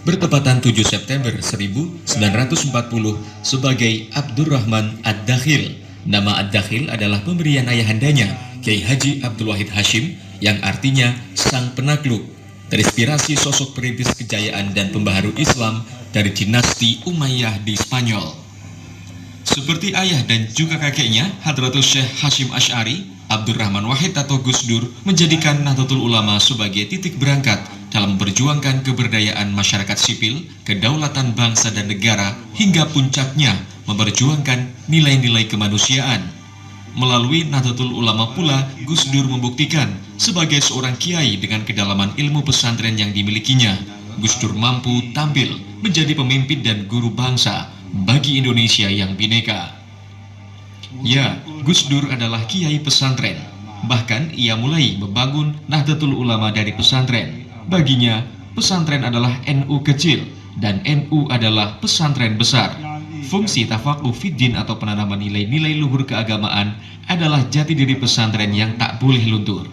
bertepatan 7 September 1940 sebagai Abdurrahman Ad-Dakhil. Nama Ad-Dakhil adalah pemberian ayahandanya, Kiai Haji Abdul Wahid Hashim, yang artinya sang penakluk, terinspirasi sosok perintis kejayaan dan pembaharu Islam dari dinasti Umayyah di Spanyol. Seperti ayah dan juga kakeknya, Hadratus Syekh Hashim Asy'ari, Abdurrahman Wahid atau Gus Dur menjadikan Nahdlatul Ulama sebagai titik berangkat dalam memperjuangkan keberdayaan masyarakat sipil, kedaulatan bangsa dan negara, hingga puncaknya memperjuangkan nilai-nilai kemanusiaan. Melalui Nahdlatul Ulama pula, Gus Dur membuktikan sebagai seorang kiai dengan kedalaman ilmu pesantren yang dimilikinya, Gus Dur mampu tampil menjadi pemimpin dan guru bangsa bagi Indonesia yang bineka. Ya, Gus Dur adalah kiai pesantren. Bahkan ia mulai membangun Nahdlatul Ulama dari pesantren. Baginya, pesantren adalah NU kecil dan NU adalah pesantren besar. Fungsi tafaquh fiddin atau penanaman nilai-nilai luhur keagamaan adalah jati diri pesantren yang tak boleh luntur.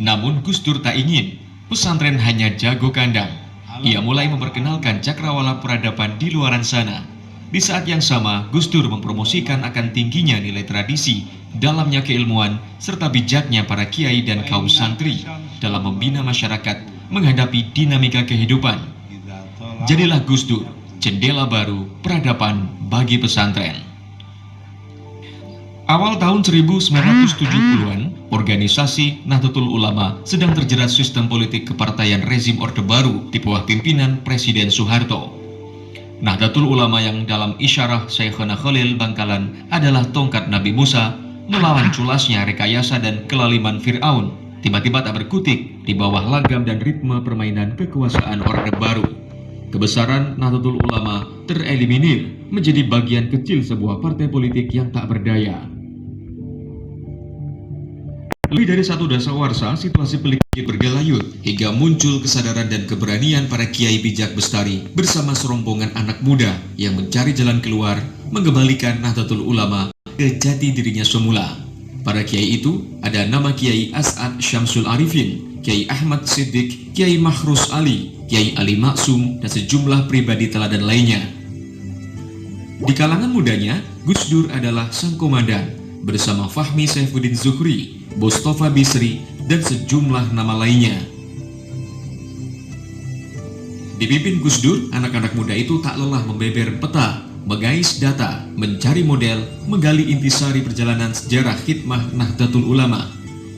Namun Gus Dur tak ingin pesantren hanya jago kandang. Ia mulai memperkenalkan cakrawala peradaban di luaran sana. Di saat yang sama, Gus Dur mempromosikan akan tingginya nilai tradisi, dalamnya keilmuan, serta bijaknya para kiai dan kaum santri dalam membina masyarakat menghadapi dinamika kehidupan. Jadilah Gus Dur jendela baru peradaban bagi pesantren. Awal tahun 1970-an, organisasi Nahdlatul Ulama sedang terjerat sistem politik kepartaian rezim Orde Baru di bawah pimpinan Presiden Soeharto. Nahdlatul Ulama yang dalam isyarah Syekhona Khalil Bangkalan adalah tongkat Nabi Musa melawan culasnya rekayasa dan kelaliman Fir'aun, tiba-tiba tak berkutik di bawah lagam dan ritme permainan kekuasaan Orde Baru. Kebesaran Nahdlatul Ulama tereliminir menjadi bagian kecil sebuah partai politik yang tak berdaya. Lebih dari satu dasawarsa, situasi pelik bergelayut hingga muncul kesadaran dan keberanian para kiai bijak bestari bersama serombongan anak muda yang mencari jalan keluar, mengembalikan Nahdlatul Ulama ke jati dirinya semula. Para kiai itu ada nama Kiai As'ad Syamsul Arifin, Kiai Ahmad Siddiq, Kiai Mahrus Ali, Kiai Ali Maksum, dan sejumlah pribadi teladan lainnya. Di kalangan mudanya, Gus Dur adalah sang komandan bersama Fahmi Saifuddin Zuhri, Mustafa Bisri, dan sejumlah nama lainnya. Dipimpin Gus Dur, anak-anak muda itu tak lelah membeber peta, mengais data, mencari model, menggali intisari perjalanan sejarah khidmah Nahdlatul Ulama,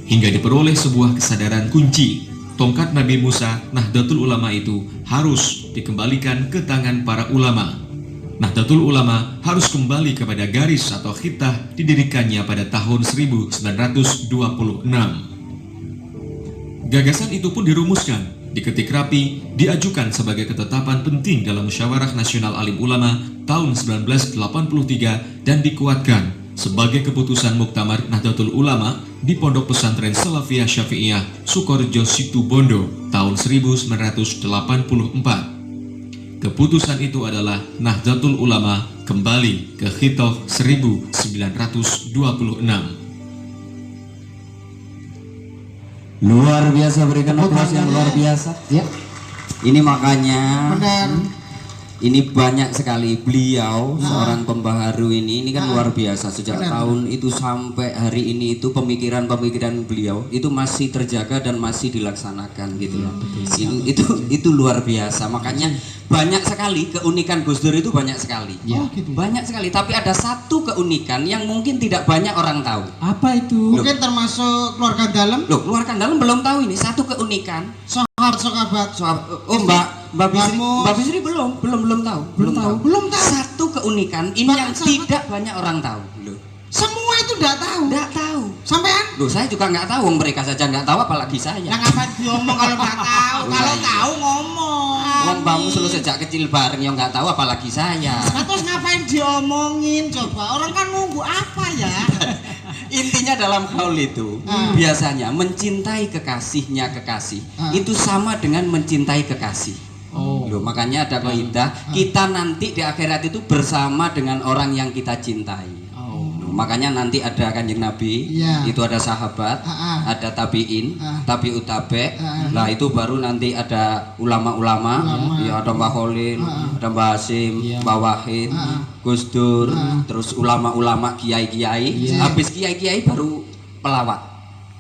hingga diperoleh sebuah kesadaran kunci. Tongkat Nabi Musa, Nahdlatul Ulama itu harus dikembalikan ke tangan para ulama. Nahdlatul Ulama harus kembali kepada garis atau khitah didirikannya pada tahun 1926. Gagasan itu pun dirumuskan, diketik rapi, diajukan sebagai ketetapan penting dalam Musyawarah Nasional Alim Ulama tahun 1983 dan dikuatkan sebagai keputusan Muktamar Nahdlatul Ulama di Pondok Pesantren Salafiyah Syafi'iyah Sukorejo Situbondo tahun 1984. Keputusan itu adalah Nahdlatul Ulama kembali ke Khitoh 1926. Luar biasa, berikan aplaus yang luar biasa. Ya. Ini makanya benar. Ini banyak sekali beliau seorang pembaharu ini kan luar biasa sejak tahun itu sampai hari ini itu pemikiran-pemikiran beliau itu masih terjaga dan masih dilaksanakan gitu ya. Itu luar biasa. Makanya banyak sekali keunikan Gus Dur itu banyak sekali. Ya. Banyak sekali, tapi ada satu keunikan yang mungkin tidak banyak orang tahu. Apa itu? Mungkin termasuk keluarga dalam? Loh, keluarga dalam belum tahu ini satu keunikan. Sahabat. Oh, Mbak Bisri belum tahu. Belum tahu. Satu keunikan ini yang tidak banyak orang tahu. Loh. Semua itu tidak tahu. Tidak tahu. Sampean? Loh, saya juga nggak tahu. Mereka saja nggak tahu, apalagi saya. Nah, ngapain diomong kalau nggak tahu? Kalau tahu ngomong. Wong bamu selalu sejak kecil bareng yang nggak tahu, apalagi saya. Terus ngapain diomongin? Coba orang kan nunggu apa ya? Intinya dalam haul itu biasanya mencintai kekasihnya kekasih itu sama dengan mencintai kekasih. Loh, makanya ada kaidah kita nanti di akhirat itu bersama dengan orang yang kita cintai. Makanya nanti ada Kanjeng Nabi, Iya. itu ada sahabat, ada tabiin, tabiut tabe. Nah itu baru nanti ada ulama-ulama, ya ada Mbah Kholil, ada Mbah Hasim, Mbah Wahid, Gus Dur, terus ulama-ulama, kiai-kiai. Habis kiai-kiai baru pelawak.